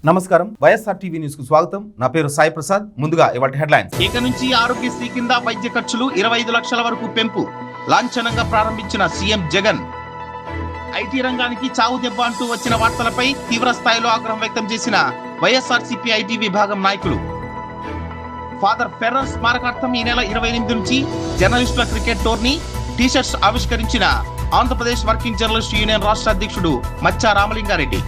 నమస్కారం, YSR TV news కు స్వాగతం. నా పేరు సాయి ప్రసాద్. ముందుగా ఇవాళ హెడ్లైన్స్. ఇక నుంచి ఆరోగ్యశ్రీ కింద వైద్య ఖర్చులు 25 లక్షల వరకు పెంపు లాంఛనంగా ప్రారంభించిన సీఎం జగన్. ఐటీ రంగానికి చావు దెబ్బ అంటూ వచ్చిన వార్తలపై తీవ్ర స్థాయిలో ఆగ్రహం వ్యక్తం చేసిన వైఎస్ఆర్సీపీ ఐటీ విభాగం నాయకులు. ఫాదర్ ఫెర్రర్ స్మారకార్థం ఈ నెల 28 నుంచి జర్నలిస్టుల క్రికెట్ టోర్నీ టీషర్ట్స్ ఆవిష్కరించిన ఆంధ్రప్రదేశ్ వర్కింగ్ జర్నలిస్ట్ యూనియన్ రాష్ట్ర అధ్యక్షుడు మచ్చా రామలింగారెడ్డి.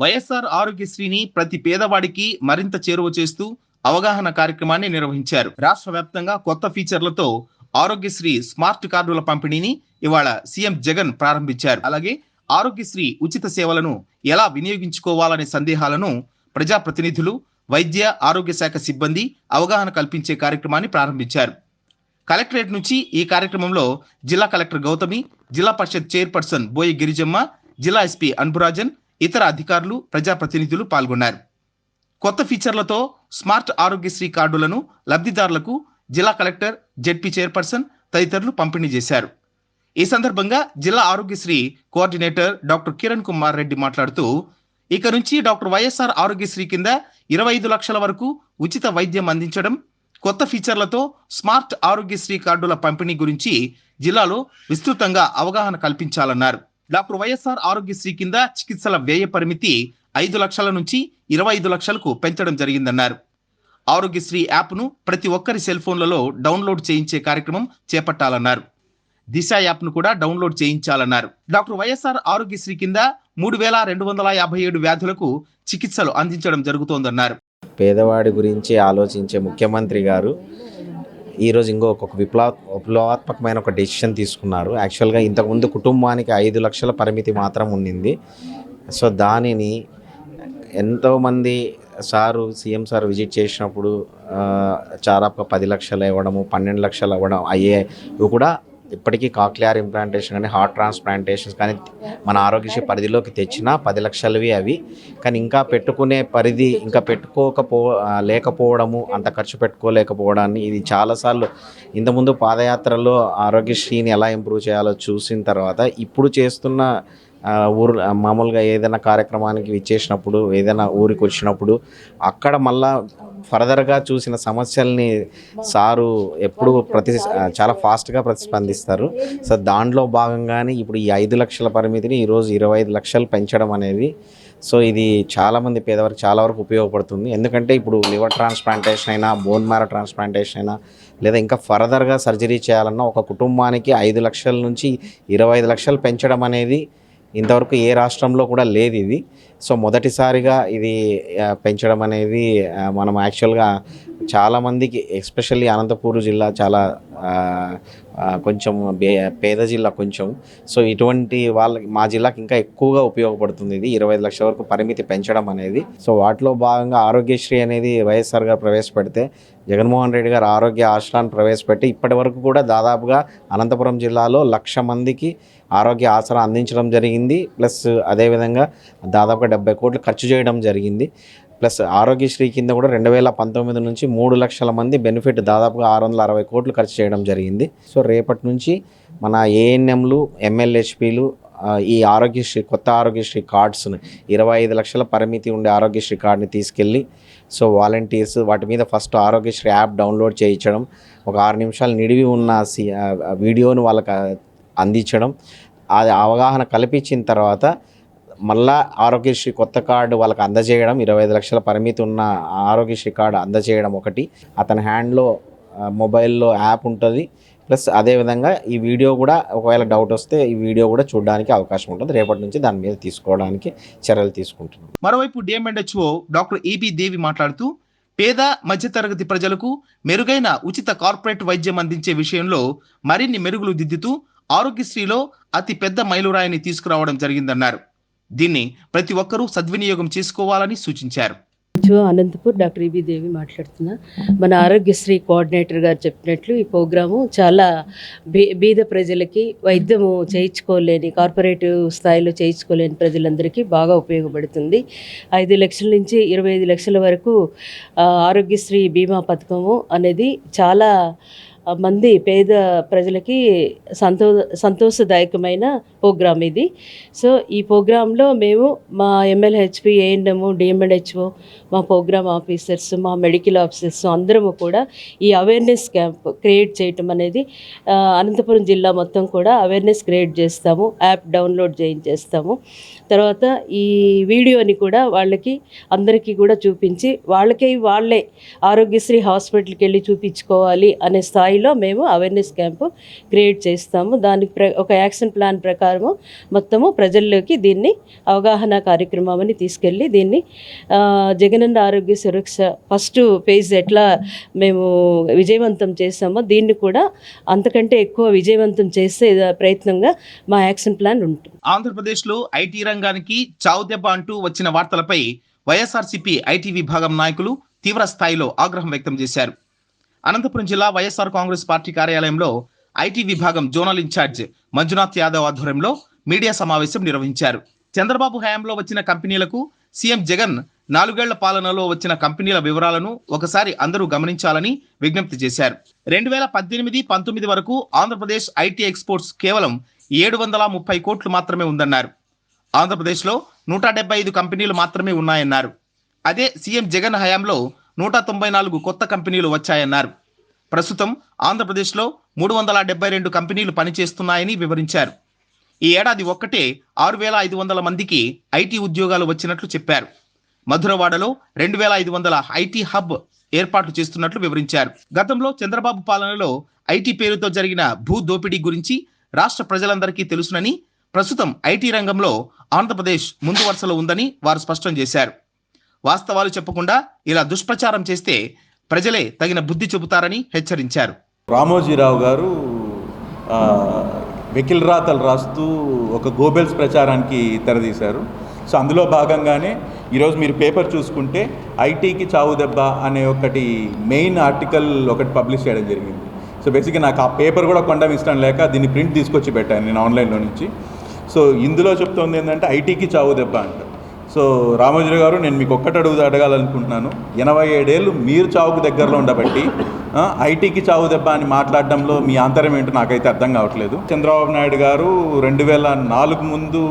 వైఎస్ఆర్ ఆరోగ్యశ్రీని ప్రతి పేదవాడికి మరింత చేరువ చేస్తూ అవగాహన కార్యక్రమాన్ని నిర్వహించారు. రాష్ట్ర వ్యాప్తంగా కొత్త ఫీచర్లతో ఆరోగ్యశ్రీ స్మార్ట్ కార్డుల పంపిణీని ఇవాళ సీఎం జగన్ ప్రారంభించారు. అలాగే ఆరోగ్యశ్రీ ఉచిత సేవలను ఎలా వినియోగించుకోవాలనే సందేహాలను ప్రజాప్రతినిధులు, వైద్య ఆరోగ్య శాఖ సిబ్బంది అవగాహన కల్పించే కార్యక్రమాన్ని ప్రారంభించారు. కలెక్టరేట్ నుంచి ఈ కార్యక్రమంలో జిల్లా కలెక్టర్ గౌతమి, జిల్లా పరిషత్ చైర్పర్సన్ బోయి గిరిజమ్మ, జిల్లా ఎస్పీ అన్బురాజన్, ఇతర అధికారులు, ప్రజాప్రతినిధులు పాల్గొన్నారు. కొత్త ఫీచర్లతో స్మార్ట్ ఆరోగ్యశ్రీ కార్డులను లబ్ధిదారులకు జిల్లా కలెక్టర్, జెడ్పీ చైర్పర్సన్ తదితరులు పంపిణీ చేశారు. ఈ సందర్భంగా జిల్లా ఆరోగ్యశ్రీ కోఆర్డినేటర్ డాక్టర్ కిరణ్ కుమార్ రెడ్డి మాట్లాడుతూ, ఇక నుంచి డాక్టర్ వైఎస్ఆర్ ఆరోగ్యశ్రీ కింద 25 లక్షల వరకు ఉచిత వైద్యం అందించడం, కొత్త ఫీచర్లతో స్మార్ట్ ఆరోగ్యశ్రీ కార్డుల పంపిణీ గురించి జిల్లాలో విస్తృతంగా అవగాహన కల్పించాలన్నారు. డాక్టర్ వైఎస్ఆర్ ఆరోగ్యశ్రీ కింద చికిత్సల వ్యయ పరిమితి 5 లక్షల నుంచి 25 లక్షలకు పెంచడం జరిగిందన్నారు. ఆరోగ్యశ్రీ యాప్ను ప్రతి ఒక్కరి సెల్ ఫోన్లలో డౌన్లోడ్ చేయించే కార్యక్రమం చేపట్టాలన్నారు. దిశ యాప్ను కూడా డౌన్లోడ్ చేయించాలన్నారు. డాక్టర్ వైఎస్ఆర్ ఆరోగ్యశ్రీ కింద 3257 వ్యాధులకు చికిత్సలు అందించడం జరుగుతోందన్నారు. పేదవాడి గురించి ఆలోచించే ముఖ్యమంత్రి గారు ఈరోజు ఇంకొక విప్లవాత్మకమైన ఒక డెసిషన్ తీసుకున్నారు. యాక్చువల్గా ఇంతకుముందు కుటుంబానికి 5 లక్షల పరిమితి మాత్రం ఉండింది. సో దానిని ఎంతోమంది సీఎం సార్ విజిట్ చేసినప్పుడు చారాపు 10 లక్షలు ఇవ్వడము, 12 లక్షలు ఇవ్వడం అయ్యేవి కూడా ఇప్పటికీ కాక్లియర్ ఇంప్లాంటేషన్ కానీ హార్ట్ ట్రాన్స్ప్లాంటేషన్స్ కానీ మన ఆరోగ్యశ్రీ పరిధిలోకి తెచ్చిన 10 లక్షలవి అవి. కానీ ఇంకా పెట్టుకునే పరిధి ఇంకా లేకపోవడము, అంత ఖర్చు పెట్టుకోలేకపోవడాన్ని ఇది చాలాసార్లు ఇంతకుముందు పాదయాత్రలో ఆరోగ్యశ్రీని ఎలా ఇంప్రూవ్ చేయాలో చూసిన తర్వాత ఇప్పుడు చేస్తున్న మామూలుగా ఏదైనా కార్యక్రమానికి ఇచ్చేసినప్పుడు, ఏదైనా ఊరికి వచ్చినప్పుడు అక్కడ మళ్ళా ఫర్దర్గా చూసిన సమస్యల్ని సారు ఎప్పుడు చాలా ఫాస్ట్గా ప్రతిస్పందిస్తారు. సో దాంట్లో భాగంగానే ఇప్పుడు ఈ 5 లక్షల పరిమితిని ఈరోజు 25 లక్షలు పెంచడం అనేది, సో ఇది చాలామంది పేదవారికి చాలా వరకు ఉపయోగపడుతుంది. ఎందుకంటే ఇప్పుడు లివర్ ట్రాన్స్ప్లాంటేషన్ అయినా, బోన్ మ్యారో ట్రాన్స్ప్లాంటేషన్ అయినా, లేదా ఇంకా ఫర్దర్గా సర్జరీ చేయాలన్నా ఒక కుటుంబానికి 5 లక్షల నుంచి 25 లక్షలు పెంచడం అనేది ఇంతవరకు ఏ రాష్ట్రంలో కూడా లేదు ఇది. సో మొదటిసారిగా ఇది పెంచడం అనేది మనం యాక్చువల్గా చాలామందికి, ఎస్పెషల్లీ అనంతపూర్ జిల్లా చాలా కొంచెం పేద జిల్లా కొంచెం. సో ఇటువంటి వాళ్ళకి మా జిల్లాకి ఇంకా ఎక్కువగా ఉపయోగపడుతుంది ఇది 25 లక్షల వరకు పరిమితి పెంచడం అనేది. సో వాటిలో భాగంగా ఆరోగ్యశ్రీ అనేది వైఎస్ఆర్ గారు ప్రవేశపెడితే, జగన్మోహన్ రెడ్డి గారు ఆరోగ్య ఆసరాన్ని ప్రవేశపెట్టి ఇప్పటి వరకు కూడా దాదాపుగా అనంతపురం జిల్లాలో 1,00,000 మందికి ఆరోగ్య ఆసరా అందించడం జరిగింది. ప్లస్ అదేవిధంగా దాదాపుగా 70 కోట్లు ఖర్చు చేయడం జరిగింది. ప్లస్ ఆరోగ్యశ్రీ కింద కూడా 2019 నుంచి 3 లక్షల మంది బెనిఫిట్, దాదాపుగా 660 కోట్లు ఖర్చు చేయడం జరిగింది. సో రేపటి నుంచి మన ఏఎన్ఎంలు, ఎంఎల్హెచ్పీలు ఈ ఆరోగ్యశ్రీ కొత్త ఆరోగ్యశ్రీ కార్డ్స్ని 25 లక్షల పరిమితి ఉండే ఆరోగ్యశ్రీ కార్డుని తీసుకెళ్ళి, సో వాలంటీర్స్ వాటి మీద ఫస్ట్ ఆరోగ్యశ్రీ యాప్ డౌన్లోడ్ చేయించడం, ఒక 6 నిమిషాలు నిడివి ఉన్న వీడియోను వాళ్ళకి అందించడం, అది అవగాహన కల్పించిన తర్వాత మళ్ళా ఆరోగ్యశ్రీ కొత్త కార్డు వాళ్ళకి అందజేయడం, 25 లక్షల పరిమితి ఉన్న ఆరోగ్యశ్రీ కార్డు అందజేయడం ఒకటి. అతని హ్యాండ్లో మొబైల్లో యాప్ ఉంటుంది. ప్లస్ అదేవిధంగా ఈ వీడియో కూడా ఒకవేళ డౌట్ వస్తే ఈ వీడియో కూడా చూడడానికి అవకాశం ఉంటుంది. రేపటి నుంచి దాని మీద తీసుకోవడానికి చర్యలు తీసుకుంటున్నాం. మరోవైపు డిఎంఎండ్హెచ్ఓ డాక్టర్ ఈబి దేవి మాట్లాడుతూ, పేద మధ్యతరగతి ప్రజలకు మెరుగైన ఉచిత కార్పొరేట్ వైద్యం అందించే విషయంలో మరిన్ని మెరుగులు దిద్దుతూ ఆరోగ్యశ్రీలో అతి పెద్ద మైలురాయిని తీసుకురావడం జరిగిందన్నారు. దీన్ని ప్రతి ఒక్కరూ సద్వినియోగం చేసుకోవాలని సూచించారు. అనంతపూర్ డాక్టర్ ఈబి దేవి మాట్లాడుతున్నా. మన ఆరోగ్యశ్రీ కోఆర్డినేటర్ గారు చెప్పినట్లు ఈ ప్రోగ్రాము చాలా బీద ప్రజలకి వైద్యము చేయించుకోలేని, కార్పొరేటివ్ స్థాయిలో చేయించుకోలేని ప్రజలందరికీ బాగా ఉపయోగపడుతుంది. 5 లక్షల నుంచి 25 లక్షల వరకు ఆరోగ్యశ్రీ బీమా పథకము అనేది చాలా మంది పేద ప్రజలకి సంతోషదాయకమైన ప్రోగ్రామ్ ఇది. సో ఈ ప్రోగ్రాంలో మేము మా MLHP, A&M, DMHO, మా ప్రోగ్రామ్ ఆఫీసర్స్, మా మెడికల్ ఆఫీసర్స్ అందరము కూడా ఈ అవేర్నెస్ క్యాంప్ క్రియేట్ చేయటం అనేది అనంతపురం జిల్లా మొత్తం కూడా అవేర్నెస్ క్రియేట్ చేస్తాము. యాప్ డౌన్లోడ్ చేయించేస్తాము. తర్వాత ఈ వీడియోని కూడా వాళ్ళకి అందరికీ కూడా చూపించి వాళ్ళే ఆరోగ్యశ్రీ హాస్పిటల్కి వెళ్ళి చూపించుకోవాలి అనే స్థాయిలో మేము అవేర్నెస్ క్యాంపు క్రియేట్ చేస్తాము. దానికి ఒక యాక్షన్ ప్లాన్ ప్రకారము మొత్తము ప్రజల్లోకి దీన్ని అవగాహన కార్యక్రమం అని తీసుకెళ్ళి దీన్ని జగనన్న ఆరోగ్య సురక్ష ఫస్ట్ ఫేజ్ ఎట్లా మేము విజయవంతం చేస్తామో దీన్ని కూడా అంతకంటే ఎక్కువ విజయవంతం చేసే ప్రయత్నంగా మా యాక్షన్ ప్లాన్ ఉంటుంది. ఆంధ్రప్రదేశ్లో ఐటీ రంగానికి చావుదెబ్బ అంటూ వచ్చిన వార్తలపై వైఎస్ఆర్సీపీ ఐటీ విభాగం నాయకులు తీవ్ర స్థాయిలో ఆగ్రహం వ్యక్తం చేశారు. అనంతపురం జిల్లా వైఎస్ఆర్ కాంగ్రెస్ పార్టీ కార్యాలయంలో ఐటీ విభాగం జోనల్ ఇన్ఛార్జ్ మంజునాథ్ యాదవ్ ఆధ్వర్యంలో మీడియా సమావేశం నిర్వహించారు. చంద్రబాబు హయాంలో వచ్చిన కంపెనీలకు సీఎం జగన్ 4 ఏళ్ల పాలనలో వచ్చిన కంపెనీల వివరాలను ఒకసారి అందరూ గమనించాలని విజ్ఞప్తి చేశారు. 2018-19 వరకు ఆంధ్రప్రదేశ్ ఐటీ ఎక్స్పోర్ట్స్ కేవలం 730 కోట్లు మాత్రమే ఉందన్నారు. ఆంధ్రప్రదేశ్లో 175 కంపెనీలు మాత్రమే ఉన్నాయన్నారు. అదే సీఎం జగన్ హయాంలో 194 కొత్త కంపెనీలు వచ్చాయన్నారు. ప్రస్తుతం ఆంధ్రప్రదేశ్లో 372 కంపెనీలు పనిచేస్తున్నాయని వివరించారు. ఈ ఏడాది ఒక్కటే 6500 మందికి ఐటీ ఉద్యోగాలు వచ్చినట్లు చెప్పారు. మధురవాడలో 2500 ఐటీ హబ్ ఏర్పాటు చేస్తున్నట్లు వివరించారు. గతంలో చంద్రబాబు పాలనలో ఐటీ పేరుతో జరిగిన భూ దోపిడీ గురించి రాష్ట్ర ప్రజలందరికీ తెలుసునని, ప్రస్తుతం ఐటీ రంగంలో ఆంధ్రప్రదేశ్ ముందు వరుసలో ఉందని వారు స్పష్టం చేశారు. వాస్తవాలు చెప్పకుండా ఇలా దుష్ప్రచారం చేస్తే ప్రజలే తగిన బుద్ధి చెబుతారని హెచ్చరించారు. రామోజీరావు గారు వెకిల్ రాతలు రాస్తూ ఒక గోబెల్స్ ప్రచారానికి తెరదీశారు. సో అందులో భాగంగానే ఈరోజు మీరు పేపర్ చూసుకుంటే ఐటీకి చావు దెబ్బ అనే ఒకటి మెయిన్ ఆర్టికల్ ఒకటి పబ్లిష్ చేయడం జరిగింది. సో బేసిక్గా నాకు ఆ పేపర్ కూడా కొనడం ఇష్టం లేక దీన్ని ప్రింట్ తీసుకొచ్చి పెట్టాను నేను ఆన్లైన్లో నుంచి. సో ఇందులో చెప్తుంది ఏంటంటే ఐటీకి చావు దెబ్బ అంట. సో రామోజీరావు గారు, నేను మీకు ఒక్కటి అడగాలనుకుంటున్నాను. 87 ఏళ్ళు మీరు చావుకు దగ్గరలో ఉండబట్టి ఐటీకి చావు దెబ్బ అని మాట్లాడడంలో మీ ఆంతర్యం ఏంటో నాకైతే అర్థం కావట్లేదు. చంద్రబాబు నాయుడు గారు 2004 ముందు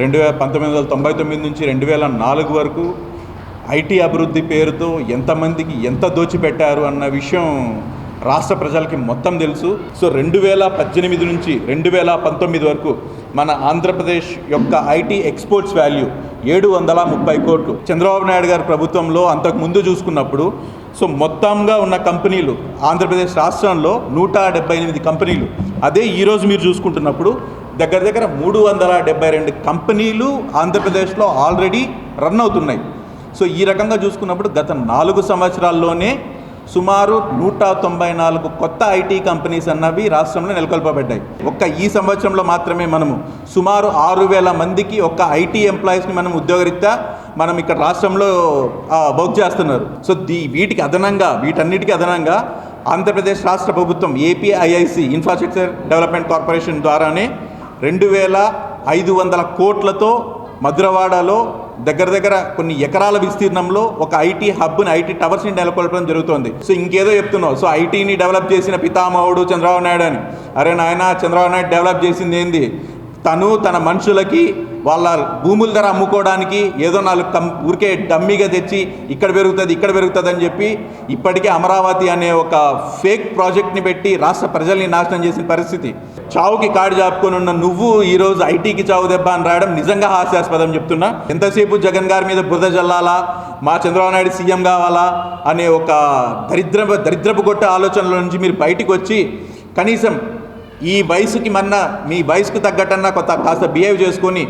1999 నుంచి 2004 వరకు ఐటీ అభివృద్ధి పేరుతో ఎంతమందికి ఎంత దోచిపెట్టారు అన్న విషయం రాష్ట్ర ప్రజలకి మొత్తం తెలుసు. సో 2018 నుంచి 2019 వరకు మన ఆంధ్రప్రదేశ్ యొక్క ఐటీ ఎక్స్పోర్ట్స్ వాల్యూ 730 కోట్లు. చంద్రబాబు నాయుడు గారి ప్రభుత్వంలో అంతకుముందు చూసుకున్నప్పుడు సో మొత్తంగా ఉన్న కంపెనీలు ఆంధ్రప్రదేశ్ రాష్ట్రంలో 178 కంపెనీలు. అదే ఈరోజు మీరు చూసుకుంటున్నప్పుడు దగ్గర 372 కంపెనీలు ఆంధ్రప్రదేశ్లో ఆల్రెడీ రన్ అవుతున్నాయి. సో ఈ రకంగా చూసుకున్నప్పుడు గత 4 సంవత్సరాల్లోనే సుమారు 194 కొత్త ఐటీ కంపెనీస్ అన్నవి రాష్ట్రంలో నెలకొల్పబడ్డాయి. ఒక్క ఈ సంవత్సరంలో మాత్రమే మనము సుమారు 6000 మందికి ఒక్క ఐటీ ఎంప్లాయీస్ని మనం ఉద్యోగరీత్యా మనం ఇక్కడ రాష్ట్రంలో వర్క్ చేస్తున్నారు. సో వీటన్నిటికీ అదనంగా ఆంధ్రప్రదేశ్ రాష్ట్ర ప్రభుత్వం APIIC ఇన్ఫ్రాస్ట్రక్చర్ డెవలప్మెంట్ కార్పొరేషన్ ద్వారానే 2500 కోట్లతో మధురవాడలో దగ్గర కొన్ని ఎకరాల విస్తీర్ణంలో ఒక ఐటీ హబ్ని, ఐటీ టవర్స్ని నెలకొల్పడం జరుగుతుంది. సో ఇంకేదో చెప్తున్నావు, సో ఐటీని డెవలప్ చేసిన పితామహుడు చంద్రబాబు నాయుడు అని. అరే నాయన, చంద్రబాబు నాయుడు డెవలప్ చేసింది ఏంది? తన మనుషులకి వాళ్ళ భూముల ధర అమ్ముకోవడానికి ఏదో 4 ఊరికే డమ్మీగా తెచ్చి ఇక్కడ పెరుగుతుంది అని చెప్పి ఇప్పటికే అమరావతి అనే ఒక ఫేక్ ప్రాజెక్ట్ని పెట్టి రాష్ట్ర ప్రజల్ని నాశనం చేసిన పరిస్థితి. చావుకి కాడి జాపుకొని ఉన్న నువ్వు ఈరోజు ఐటీకి చావు దెబ్బ అని రాయడం నిజంగా హాస్యాస్పదం చెప్తున్నా. ఎంతసేపు జగన్ గారి మీద బురద జల్లాలా, మా చంద్రబాబు నాయుడు సీఎం కావాలా అనే ఒక దరిద్రపు కొట్టే ఆలోచనల నుంచి మీరు బయటికి వచ్చి కనీసం ఈ వయసుకి మీ వయసుకు తగ్గట్టన్నా కాస్త బిహేవ్ చేసుకొని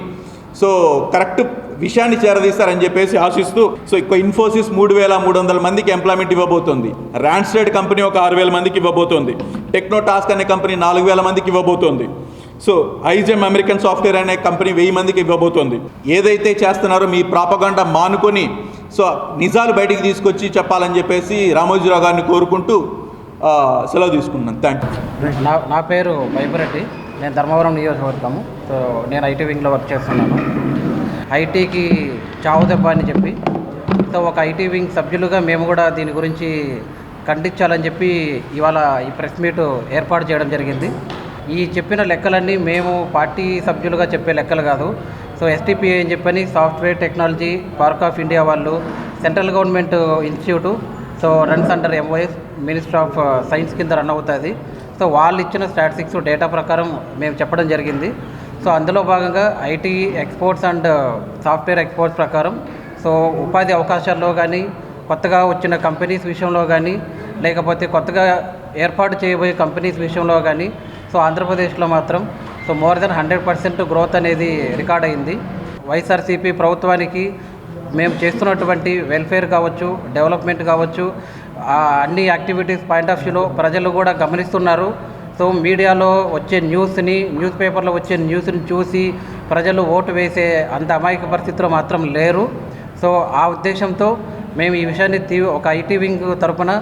సో కరెక్ట్ విషయాన్ని చేరదీస్తారని చెప్పేసి ఆశిస్తూ, సో ఇన్ఫోసిస్ 3300 మందికి ఎంప్లాయ్మెంట్ ఇవ్వబోతోంది. ర్యాండ్స్టెడ్ కంపెనీ ఒక 6000 మందికి ఇవ్వబోతోంది. టెక్నోటాస్క్ అనే కంపెనీ 4000 మందికి ఇవ్వబోతోంది. సో ఐజెమ్ అమెరికన్ సాఫ్ట్వేర్ అనే కంపెనీ 1000 మందికి ఇవ్వబోతోంది. ఏదైతే చేస్తున్నారో మీ ప్రాపగాండా మానుకొని సో నిజాలు బయటికి తీసుకొచ్చి చెప్పాలని చెప్పేసి రామోజీరావు గారిని కోరుకుంటూ సెలవు తీసుకున్నాను. Thank you. నా పేరు వైపరెడ్డి. నేను ధర్మవరం నియోజకవర్గము. సో నేను ఐటీ వింగ్లో వర్క్ చేస్తున్నాను. ఐటీకి చావు దెబ్బ అని చెప్పి సో ఒక ఐటీ వింగ్ సభ్యులుగా మేము కూడా దీని గురించి ఖండించాలని చెప్పి ఇవాళ ఈ ప్రెస్ మీట్ ఏర్పాటు చేయడం జరిగింది. ఈ చెప్పిన లెక్కలన్నీ మేము పార్టీ సభ్యులుగా చెప్పే లెక్కలు కాదు. సో STPI అని చెప్పని software technology park of India వాళ్ళు central government institute, so runs under MOS minister of science కింద రన్ అవుతుంది. సో వాళ్ళు ఇచ్చిన స్టాటిస్టిక్స్ డేటా ప్రకారం మేము చెప్పడం జరిగింది. సో అందులో భాగంగా IT exports and software exports ప్రకారం సో ఉపాధి అవకాశాల్లో కానీ, కొత్తగా వచ్చిన కంపెనీస్ విషయంలో కానీ, లేకపోతే కొత్తగా ఏర్పాటు చేయబోయే కంపెనీస్ విషయంలో కానీ సో ఆంధ్రప్రదేశ్లో మాత్రం సో మోర్ దెన్ 100% గ్రోత్ అనేది రికార్డ్ అయింది. వైఎస్ఆర్సీపీ ప్రభుత్వానికి మేము చేస్తున్నటువంటి వెల్ఫేర్ కావచ్చు, డెవలప్మెంట్ కావచ్చు, అన్ని యాక్టివిటీస్ పాయింట్ ఆఫ్ వ్యూలో ప్రజలు కూడా గమనిస్తున్నారు. సో మీడియాలో వచ్చే న్యూస్ పేపర్లో వచ్చే న్యూస్ని చూసి ప్రజలు ఓటు వేసే అంత అమాయక పరిస్థితిలో మాత్రం లేరు. సో ఆ ఉద్దేశంతో మేము ఈ విషయాన్ని ఒక IT వింగ్ తరపున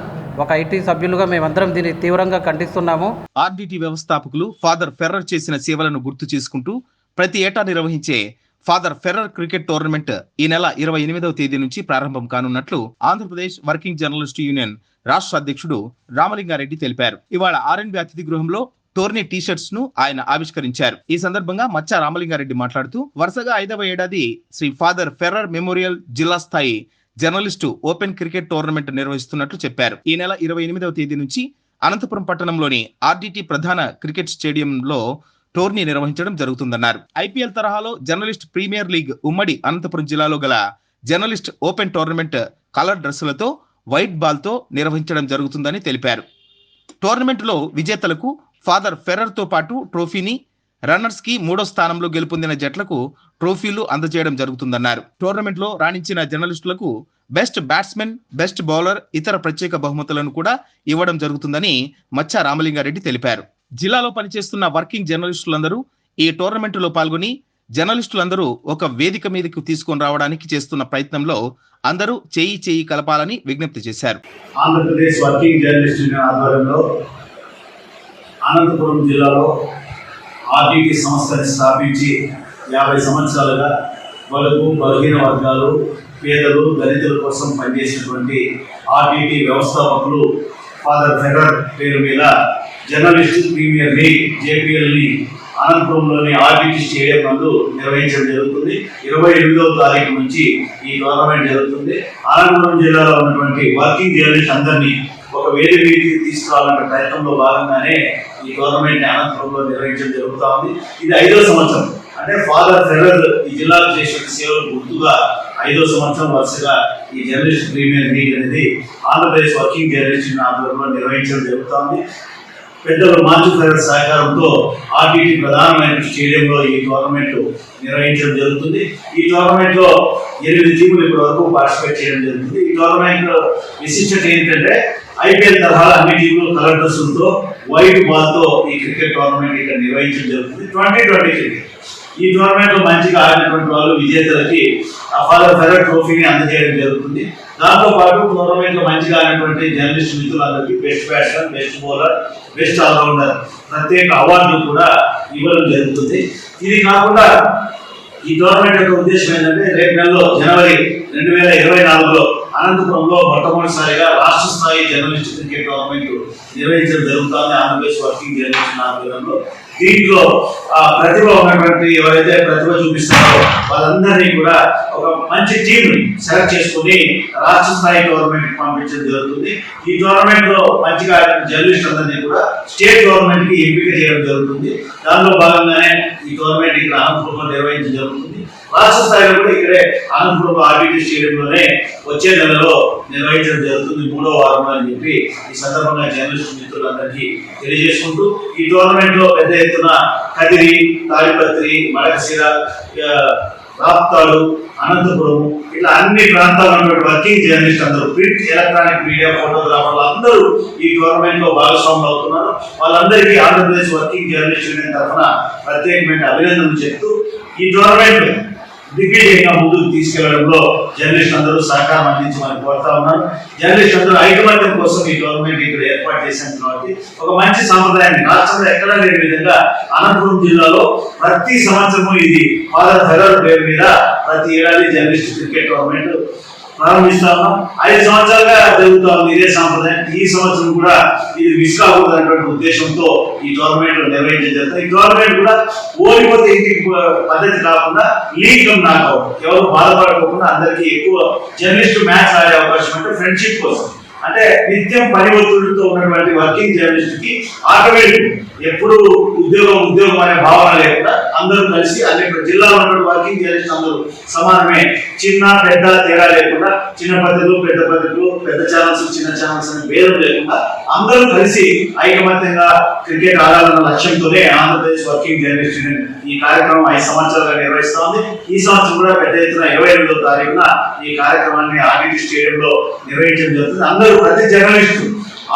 ఒక IT సభ్యులుగా మేమందరం దీన్ని తీవ్రంగా ఖండిస్తున్నాము. RDT వ్యవస్థాపకులు ఫాదర్ ఫెర్రర్ చేసిన సేవలను గుర్తు చేసుకుంటూ ప్రతి ఏటా నిర్వహించే ఫాదర్ ఫెర్రర్ క్రికెట్ టోర్నమెంట్ ఈ నెల 28వ తేదీ నుంచి ప్రారంభం కానున్నట్లు ఆంధ్రప్రదేశ్ వర్కింగ్ జర్నలిస్ట్ యూనియన్ రాష్ట్ర అధ్యక్షుడు రామలింగారెడ్డి తెలిపారు. ఇవాళ RNB అతిథి గృహంలో టోర్నీ టీషర్ట్స్ ను ఆయన ఆవిష్కరించారు. ఈ సందర్భంగా మచ్చా రామలింగారెడ్డి మాట్లాడుతూ వరుసగా 5వ ఏడాది శ్రీ ఫాదర్ ఫెర్రర్ మెమోరియల్ జిల్లా స్థాయి జర్నలిస్టు ఓపెన్ క్రికెట్ టోర్నమెంట్ నిర్వహిస్తున్నట్లు చెప్పారు. ఈ నెల 28వ తేదీ నుంచి అనంతపురం పట్టణంలోని RDT ప్రధాన క్రికెట్ స్టేడియంలో టోర్నీ నిర్వహించడం జరుగుతుందన్నారు. IPL తరహాలో జర్నలిస్ట్ ప్రీమియర్ లీగ్ ఉమ్మడి అనంతపురం జిల్లాలో గల జర్నలిస్ట్ ఓపెన్ టోర్నమెంట్ కలర్ డ్రెస్సులతో వైట్ బాల్ తో నిర్వహించడం జరుగుతుందని తెలిపారు. టోర్నమెంట్లో విజేతలకు ఫాదర్ ఫెర్రర్ తో పాటు ట్రోఫీని, రన్నర్స్ కి 3వ స్థానంలో గెలుపొందిన జట్లకు ట్రోఫీలు అందజేయడం జరుగుతుందన్నారు. టోర్నమెంట్ లో రాణించిన జర్నలిస్టులకు బెస్ట్ బ్యాట్స్మెన్, బెస్ట్ బౌలర్, ఇతర ప్రత్యేక బహుమతులను కూడా ఇవ్వడం జరుగుతుందని మచ్చా రామలింగారెడ్డి తెలిపారు. జిల్లాలో పనిచేస్తున్న వర్కింగ్ జర్నలిస్టులందరూ ఈ టోర్నమెంట్లో పాల్గొని జర్నలిస్టులందరూ ఒక వేదిక మీదకు తీసుకొని రావడానికి చేస్తున్న ప్రయత్నంలో అందరూ చేయి కలపాలని విజ్ఞప్తి చేశారు. ఆంధ్రప్రదేశ్ వర్కింగ్ జర్నలిస్ట్ యూనియన్ ఆధ్వర్యంలో అనంతపురం జిల్లాలో RDT సంస్థని స్థాపించి 50 సంవత్సరాలుగా బడుగు బలహీన వర్గాలు, పేదలు, దళితుల కోసం పనిచేసినటువంటి RDT వ్యవస్థాపకులు ఫాదర్ ఫెర్రర్ పేరు మీద జర్నలిస్ట్ ప్రీమియర్ లీగ్ JPLని అనంతపురంలోని RDT స్టేడియం నందు నిర్వహించడం జరుగుతుంది. 28వ తారీఖు నుంచి ఈ టోర్నమెంట్ జరుగుతుంది. అనంతపురం జిల్లాలో ఉన్నటువంటి వర్కింగ్ జర్నలిస్ట్ అందరినీ ఒక వేదికకి తీసుకురావాలనే ప్రయత్నంలో భాగంగానే ఈ టోర్నమెంట్ అనంతపురంలో నిర్వహించడం జరుగుతూ ఉంది. ఇది 5వ సంవత్సరం. అంటే ఫాదర్ ఫెర్రర్ ఈ జిల్లాకు చేసిన సేవలు గుర్తుగా 5వ సంవత్సరం వరుసగా ఈ జర్నలిస్ట్ ప్రీమియర్ లీగ్ అనేది ఆంధ్రప్రదేశ్ వర్కింగ్ జర్నలిస్ట్ ఆధ్వర్యంలో నిర్వహించడం జరుగుతోంది. పెద్దలు మాజీ ఫెర్రర్ సహకారంతో RDT ప్రధానమైన స్టేడియంలో ఈ టోర్నమెంట్ నిర్వహించడం జరుగుతుంది. ఈ టోర్నమెంట్ లో 8 టీములు ఇప్పటి వరకు పార్టిసిపేట్ చేయడం జరుగుతుంది. ఈ టోర్నమెంట్ విశిష్టత ఏంటంటే IPL తరహా అన్ని టీములు కలర్ డ్రెస్సులతో వైట్ బాల్ తో ఈ క్రికెట్ టోర్నమెంట్ ఇక్కడ నిర్వహించడం జరుగుతుంది. 2020 క్రికెట్ ఈ టోర్నమెంట్ లో మంచిగా ఆడినటువంటి వాళ్ళు విజేతలకి ఫాదర్ ఫెర్రర్ ట్రోఫీని అందజేయడం జరుగుతుంది. దాంతో పాటు టోర్నమెంట్ లో మంచిగా ఆడినటువంటి జర్నలిస్ట్ మిత్రులందరికీ best batsmen, best bowler, best allrounder ప్రత్యేక అవార్డులు కూడా ఇవ్వడం జరుగుతుంది. ఇది కాకుండా ఈ టోర్నమెంట్ యొక్క ఉద్దేశం ఏంటంటే రేపు నెలలో జనవరి 2024లో అనంతపురంలో మొట్టమొదటిసారిగా రాష్ట్ర స్థాయి జర్నలిస్ట్ క్రికెట్ టోర్నమెంట్ నిర్వహించడం జరుగుతుంది ఆంధ్రప్రదేశ్ వర్కింగ్ జర్నలిస్ట్ ఆధ్వర్యంలో. దీంట్లో ప్రతిభ ఉన్నటువంటి ఎవరైతే ప్రతిభ చూపిస్తారో వాళ్ళందరినీ కూడా ఒక మంచి టీం సెలెక్ట్ చేసుకుని రాష్ట్ర స్థాయి టోర్నమెంట్ పంపించడం జరుగుతుంది. ఈ టోర్నమెంట్ లో మంచిగా జర్నలిస్ట్ అందరినీ కూడా స్టేట్ గవర్నమెంట్ కి ఎంపిక చేయడం జరుగుతుంది. దానిలో భాగంగానే ఈ టోర్నమెంట్ ఇక్కడ అనంతపురంలో నిర్వహించడం జరుగుతుంది. రాష్ట్ర స్థాయిలో కూడా ఇక్కడే అనంతపురం RDT స్టేడియంలోనే వచ్చే నెలలో నిర్వహించడం జరుగుతుంది 3వ వారంలో అని చెప్పి ఈ సందర్భంగా జర్నలిస్ట్ మిత్రులందరికీ తెలియజేసుకుంటూ ఈ టోర్నమెంట్ లో పెద్ద ఎత్తున కదిరి, తాడిపత్రి, మడకశిర, రాప్తాడు, అనంతపురం ఇట్లా అన్ని ప్రాంతాల్లో ఉన్నటువంటి వర్కింగ్ జర్నలిస్ట్ అందరూ ప్రింట్, ఎలక్ట్రానిక్ మీడియా, ఫోటోగ్రాఫర్లు అందరూ ఈ టోర్నమెంట్ లో భాగస్వాములు అవుతున్నారు. వాళ్ళందరికీ ఆంధ్రప్రదేశ్ వర్కింగ్ జర్నలిస్ట్ యూనియన్ తరఫున ప్రత్యేకమైన అభినందనలు చెప్తూ ఈ టోర్నమెంట్ దిగ్విజయంగా ముందుకు తీసుకెళ్లడంలో జర్నలిస్ట్ అందరూ సహకారం అందించమని కోరుతా ఉన్నారు. జర్నలిస్ట్ అందరూ ఐకమత్యం కోసం ఈ గవర్నమెంట్ ఇక్కడ ఏర్పాటు చేశాం కాబట్టి ఒక మంచి సాంప్రదాయాన్ని రాష్ట్రంలో ఎక్కడా లేని విధంగా అనంతపురం జిల్లాలో ప్రతి సంవత్సరము ఇది ఫాదర్ ఫెర్రర్ పేరు మీద ప్రతి ఏడాది జర్నలిస్ట్ క్రికెట్ టోర్నమెంట్ ప్రారంభిస్తాము. 5 సంవత్సరాలుగా జరుగుతా ఉంది ఇదే సాంప్రదాయం. ఈ సంవత్సరం కూడా ఇది మిస్ కాకూడదనేటువంటి ఉద్దేశంతో ఈ టోర్నమెంట్ నిర్వహించడం జరుగుతుంది. ఈ టోర్నమెంట్ కూడా ఓడిపోతే ఇంటికి పద్ధతి కాకుండా లీగ్ కమ్ నాకౌట్, ఎవరు బాధపడకుండా అందరికీ ఎక్కువ జర్నలిస్ట్ మ్యాచ్ ఆడే అవకాశం అంటే ఫ్రెండ్షిప్ కోసం, అంటే నిత్యం పని ఒత్తిడితో ఉన్నటువంటి వర్కింగ్ జర్నలిస్ట్ కి ఆటోమేటిక్ ఎప్పుడు ఉద్యోగం అనే భావన లేకుండా అందరూ కలిసి అన్ని జిల్లాలో ఉన్నటువంటి వర్కింగ్ జర్నలిస్ట్ అందరూ సమానమే, చిన్న పెద్ద తేడా లేకుండా, చిన్న పత్రికలు పెద్ద ఛానల్స్ చిన్న ఛానల్స్ అని భేదం లేకుండా అందరూ కలిసి ఐకమత్యంగా క్రికెట్ ఆడాలన్న లక్ష్యంతోనే ఆంధ్రప్రదేశ్ వర్కింగ్ జర్నలిస్ట్ యూనియన్ ఈ కార్యక్రమం 5 సంవత్సరాలుగా నిర్వహిస్తోంది. ఈ సంవత్సరం కూడా పెద్ద ఎత్తున 28వ తారీఖున ఈ కార్యక్రమాన్ని ఆర్టీటీ స్టేడియంలో నిర్వహించడం జరుగుతుంది. అందరూ ప్రతి జర్నలిస్టు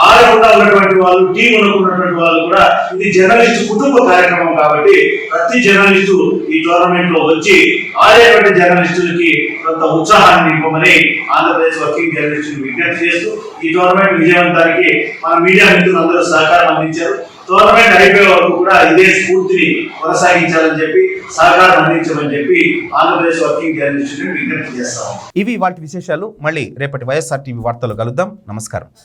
ఆడకుండా ఉన్నటువంటి వాళ్ళు, టీం ఉన్నటువంటి వాళ్ళు కూడా ఇది జర్నలిస్టు కుటుంబ కార్యక్రమం కాబట్టి ప్రతి జర్నలిస్టు ఈ టోర్నమెంట్ లో వచ్చి ఆడేటువంటి జర్నలిస్టులకి కొంత ఉత్సాహాన్ని నింపమని ఆంధ్రప్రదేశ్ వర్కింగ్ జర్నలిస్టులు విజ్ఞప్తి చేస్తూ ఈ టోర్నమెంట్ విజయవంతానికి మన మీడియా మిత్రులు అందరూ సహకారం అందించారు. టోర్నమెంట్ అయిపోయే వరకు కూడా ఇదే స్ఫూర్తిని కొనసాగించాలని చెప్పి సహకారం అందించమని చెప్పి ఆంధ్రప్రదేశ్ వర్కింగ్ జర్నలిస్టులను విజ్ఞప్తి చేస్తాం. ఇవి వాటి విశేషాలు. మళ్ళీ రేపటి వైఎస్ఆర్ టీవీ వార్తలు కలుద్దాం. నమస్కారం.